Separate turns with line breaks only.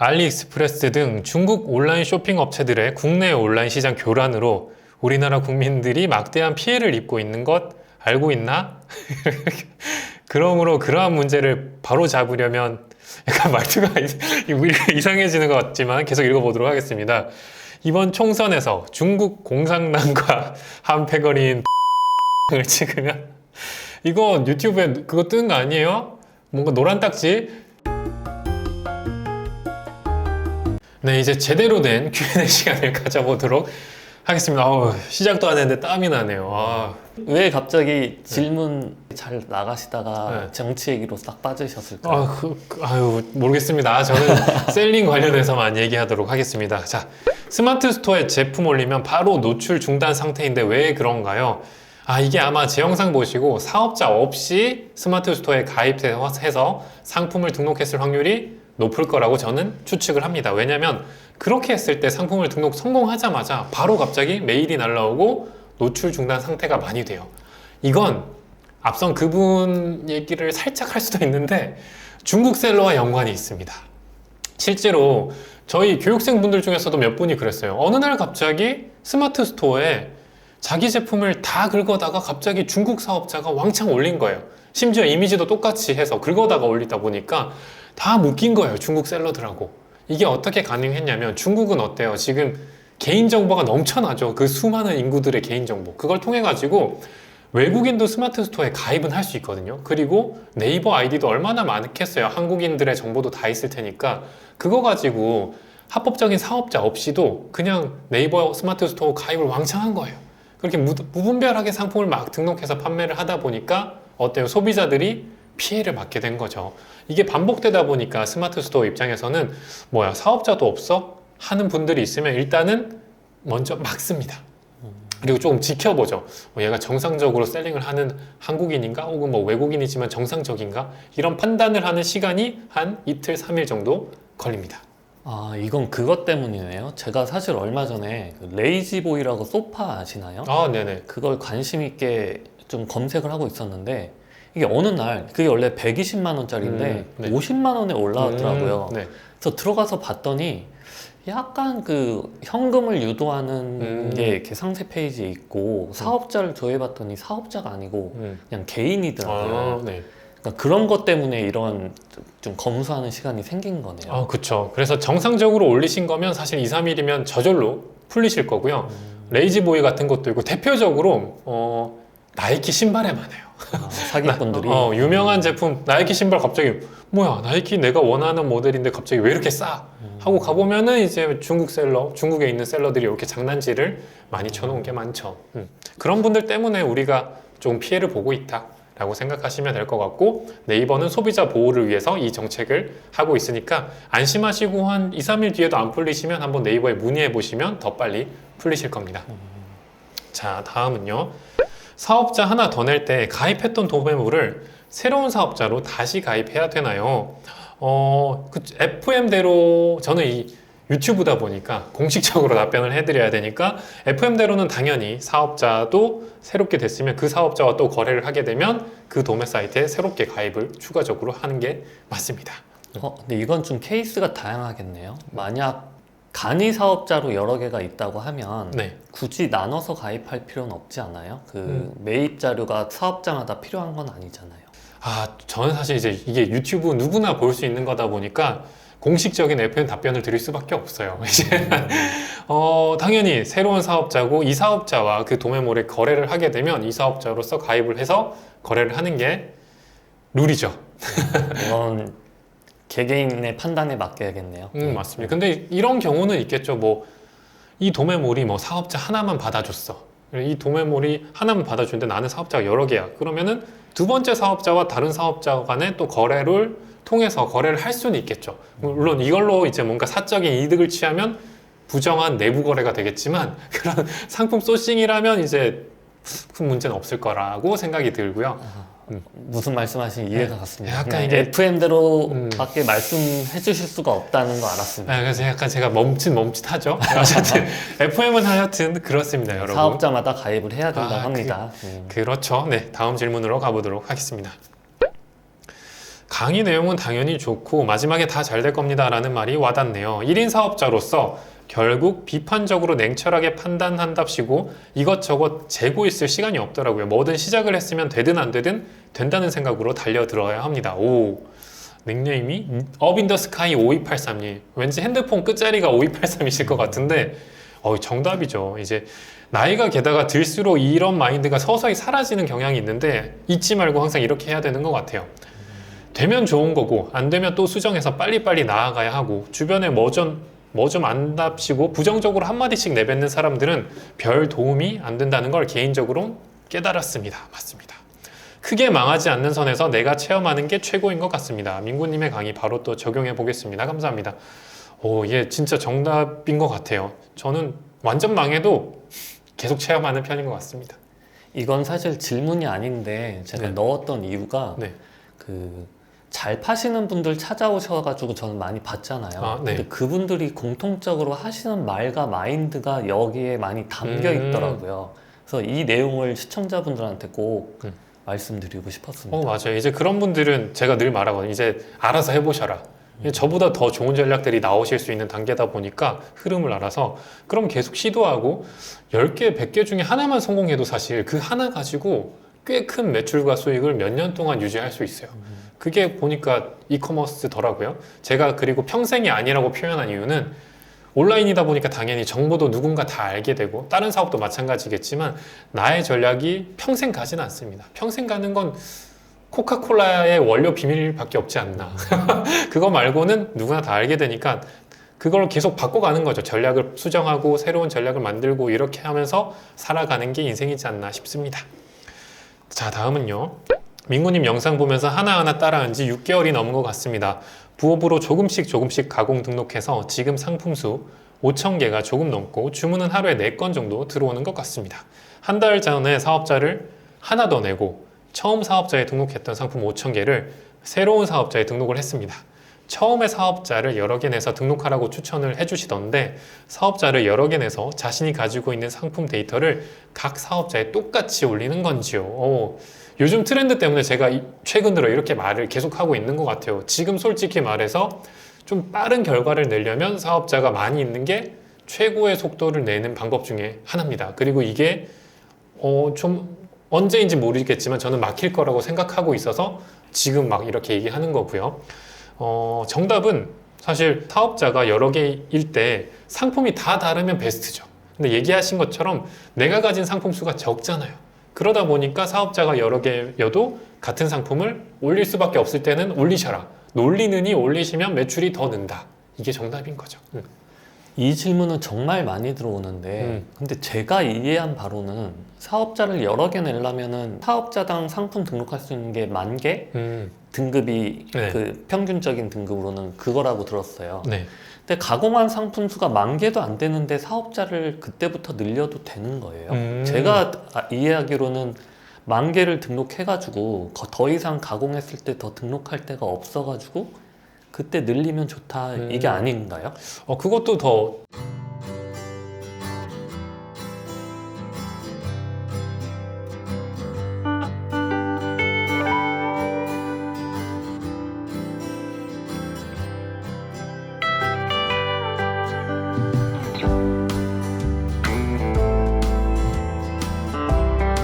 알리익스프레스 등 중국 온라인 쇼핑 업체들의 국내 온라인 시장 교란으로 우리나라 국민들이 막대한 피해를 입고 있는 것 알고 있나? 그러므로 그러한 문제를 바로 잡으려면 약간 말투가 이상해지는 것 같지만 계속 읽어보도록 하겠습니다. 이번 총선에서 중국 공산당과 한 패거리인 을 찍으면 이거 유튜브에 그거 뜬 거 아니에요? 뭔가 노란 딱지? 네, 이제 제대로 된 Q&A 시간을 가져보도록 하겠습니다. 시작도 안 했는데 땀이 나네요.
왜 갑자기 질문 잘 나가시다가
네.
정치 얘기로 싹 빠지셨을까요?
모르겠습니다. 저는 셀링 관련해서만 얘기하도록 하겠습니다. 자, 스마트 스토어에 제품 올리면 바로 노출 중단 상태인데 왜 그런가요? 이게 아마 제 영상 보시고 사업자 없이 스마트 스토어에 가입해서 상품을 등록했을 확률이 높을 거라고 저는 추측을 합니다. 왜냐면 그렇게 했을 때 상품을 등록 성공하자마자 바로 갑자기 메일이 날라오고 노출 중단 상태가 많이 돼요. 이건 앞선 그분 얘기를 살짝 할 수도 있는데 중국 셀러와 연관이 있습니다. 실제로 저희 교육생분들 중에서도 몇 분이 그랬어요. 어느 날 갑자기 스마트 스토어에 자기 제품을 다 긁어다가 갑자기 중국 사업자가 왕창 올린 거예요. 심지어 이미지도 똑같이 해서 긁어다가 올리다 보니까 다 묶인 거예요. 중국 셀러들하고. 이게 어떻게 가능했냐면 중국은 어때요? 지금 개인정보가 넘쳐나죠. 그 수많은 인구들의 개인정보. 그걸 통해 가지고 외국인도 스마트 스토어에 가입은 할 수 있거든요. 그리고 네이버 아이디도 얼마나 많겠어요. 한국인들의 정보도 다 있을 테니까 그거 가지고 합법적인 사업자 없이도 그냥 네이버 스마트 스토어 가입을 왕창 한 거예요. 그렇게 무분별하게 상품을 막 등록해서 판매를 하다 보니까 어때요? 소비자들이 피해를 받게 된 거죠. 이게 반복되다 보니까 스마트 스토어 입장에서는 사업자도 없어? 하는 분들이 있으면 일단은 먼저 막습니다. 그리고 조금 지켜보죠. 얘가 정상적으로 셀링을 하는 한국인인가? 혹은 외국인이지만 정상적인가? 이런 판단을 하는 시간이 한 이틀, 3일 정도 걸립니다.
이건 그것 때문이네요. 제가 사실 얼마 전에 레이지보이라고 소파 아시나요?
네네.
그걸 관심 있게 좀 검색을 하고 있었는데 이게 어느 날 그게 원래 120만 원짜리인데
네.
50만 원에 올라왔더라고요.
네.
그래서 들어가서 봤더니 약간 그 현금을 유도하는 게 이렇게 상세 페이지에 있고 사업자를 조회해봤더니 사업자가 아니고 그냥 개인이더라고요.
네.
그러니까 그런 것 때문에 이런 좀 검수하는 시간이 생긴 거네요.
그쵸. 그래서 정상적으로 올리신 거면 사실 2, 3일이면 저절로 풀리실 거고요. 레이지보이 같은 것도 있고 대표적으로 나이키 신발에만 해요.
사기꾼들이
유명한 제품 나이키 신발 갑자기 나이키 내가 원하는 모델인데 갑자기 왜 이렇게 싸? 하고 가보면은 이제 중국에 있는 셀러들이 이렇게 장난질을 많이 쳐놓은 게 많죠. 그런 분들 때문에 우리가 좀 피해를 보고 있다라고 생각하시면 될 것 같고 네이버는 소비자 보호를 위해서 이 정책을 하고 있으니까 안심하시고 한 2, 3일 뒤에도 안 풀리시면 한번 네이버에 문의해 보시면 더 빨리 풀리실 겁니다. 자, 다음은요. 사업자 하나 더 낼 때 가입했던 도매물을 새로운 사업자로 다시 가입해야 되나요? FM대로 저는 이 유튜브다 보니까 공식적으로 답변을 해드려야 되니까 FM대로는 당연히 사업자도 새롭게 됐으면 그 사업자와 또 거래를 하게 되면 그 도매 사이트에 새롭게 가입을 추가적으로 하는 게 맞습니다.
근데 이건 좀 케이스가 다양하겠네요. 만약 간이 사업자로 여러 개가 있다고 하면 굳이 나눠서 가입할 필요는 없지 않아요? 매입 자료가 사업자마다 필요한 건 아니잖아요.
저는 사실 이제 이게 유튜브 누구나 볼 수 있는 거다 보니까 공식적인 FM 답변을 드릴 수밖에 없어요. 이제 당연히 새로운 사업자고 이 사업자와 그 도매몰에 거래를 하게 되면 이 사업자로서 가입을 해서 거래를 하는 게 룰이죠.
이건 개개인의 판단에 맡겨야겠네요.
맞습니다. 근데 이런 경우는 있겠죠. 이 도매몰이 사업자 하나만 받아줬어. 이 도매몰이 하나만 받아주는데 나는 사업자가 여러 개야. 그러면은 두 번째 사업자와 다른 사업자 간에 또 거래를 통해서 거래를 할 수는 있겠죠. 물론 이걸로 이제 뭔가 사적인 이득을 취하면 부정한 내부 거래가 되겠지만 그런 상품 소싱이라면 이제 큰 문제는 없을 거라고 생각이 들고요.
무슨 말씀하시는지 이해가 갔습니다.
약간 이게
FM대로밖에 말씀해 주실 수가 없다는 거 알았습니다.
그래서 약간 제가 멈칫하죠. 어쨌든 FM은 하여튼 그렇습니다, 여러분.
사업자마다 가입을 해야 된다고 합니다.
그렇죠. 네, 다음 질문으로 가보도록 하겠습니다. 강의 내용은 당연히 좋고 마지막에 다 잘 될 겁니다 라는 말이 와닿네요. 1인 사업자로서 결국 비판적으로 냉철하게 판단한답시고 이것저것 재고 있을 시간이 없더라고요. 뭐든 시작을 했으면 되든 안 되든 된다는 생각으로 달려들어야 합니다. 오, 닉네임이 업인더스카이 5283님. 왠지 핸드폰 끝자리가 5283이실 것 같은데 정답이죠. 이제 나이가 게다가 들수록 이런 마인드가 서서히 사라지는 경향이 있는데 잊지 말고 항상 이렇게 해야 되는 것 같아요. 되면 좋은 거고 안 되면 또 수정해서 빨리빨리 나아가야 하고 주변에 뭐 좀 안답시고 부정적으로 한마디씩 내뱉는 사람들은 별 도움이 안 된다는 걸 개인적으로 깨달았습니다. 맞습니다. 크게 망하지 않는 선에서 내가 체험하는 게 최고인 것 같습니다. 민구님의 강의 바로 또 적용해 보겠습니다. 감사합니다. 예, 진짜 정답인 것 같아요. 저는 완전 망해도 계속 체험하는 편인 것 같습니다.
이건 사실 질문이 아닌데 제가
네.
넣었던 이유가
네.
잘 파시는 분들 찾아오셔가지고 저는 많이 봤잖아요.
네.
근데 그분들이 공통적으로 하시는 말과 마인드가 여기에 많이 담겨 있더라고요. 그래서 이 내용을 시청자분들한테 꼭 말씀드리고 싶었습니다.
맞아요. 이제 그런 분들은 제가 늘 말하거든요. 이제 알아서 해보셔라. 저보다 더 좋은 전략들이 나오실 수 있는 단계다 보니까 흐름을 알아서 그럼 계속 시도하고 10개, 100개 중에 하나만 성공해도 사실 그 하나 가지고 꽤 큰 매출과 수익을 몇 년 동안 유지할 수 있어요. 그게 보니까 이커머스더라고요. 제가 그리고 평생이 아니라고 표현한 이유는 온라인이다 보니까 당연히 정보도 누군가 다 알게 되고 다른 사업도 마찬가지겠지만 나의 전략이 평생 가지는 않습니다. 평생 가는 건 코카콜라의 원료 비밀밖에 없지 않나. 그거 말고는 누구나 다 알게 되니까 그걸 계속 바꿔가는 거죠. 전략을 수정하고 새로운 전략을 만들고 이렇게 하면서 살아가는 게 인생이지 않나 싶습니다. 자, 다음은요. 민구님 영상 보면서 하나하나 따라한 지 6개월이 넘은 것 같습니다. 부업으로 조금씩 가공 등록해서 지금 상품 수 5,000개가 조금 넘고 주문은 하루에 4건 정도 들어오는 것 같습니다. 한 달 전에 사업자를 하나 더 내고 처음 사업자에 등록했던 상품 5,000개를 새로운 사업자에 등록을 했습니다. 처음에 사업자를 여러 개 내서 등록하라고 추천을 해주시던데 사업자를 여러 개 내서 자신이 가지고 있는 상품 데이터를 각 사업자에 똑같이 올리는 건지요. 요즘 트렌드 때문에 제가 최근 들어 이렇게 말을 계속하고 있는 것 같아요. 지금 솔직히 말해서 좀 빠른 결과를 내려면 사업자가 많이 있는 게 최고의 속도를 내는 방법 중에 하나입니다. 그리고 이게 좀 언제인지 모르겠지만 저는 막힐 거라고 생각하고 있어서 지금 막 이렇게 얘기하는 거고요. 정답은 사실 사업자가 여러 개일 때 상품이 다 다르면 베스트죠. 근데 얘기하신 것처럼 내가 가진 상품 수가 적잖아요. 그러다 보니까 사업자가 여러 개여도 같은 상품을 올릴 수밖에 없을 때는 올리셔라. 올리느니 올리시면 매출이 더 는다. 이게 정답인 거죠.
이 질문은 정말 많이 들어오는데 근데 제가 이해한 바로는 사업자를 여러 개 내려면은 사업자당 상품 등록할 수 있는 게 10,000개 등급이
네.
그 평균적인 등급으로는 그거라고 들었어요.
네.
근데 가공한 상품 수가 10,000개도 안 되는데 사업자를 그때부터 늘려도 되는 거예요. 제가 이해하기로는 10,000개를 등록해가지고 더 이상 가공했을 때 더 등록할 데가 없어가지고 그때 늘리면 좋다 이게 아닌가요?
그것도 더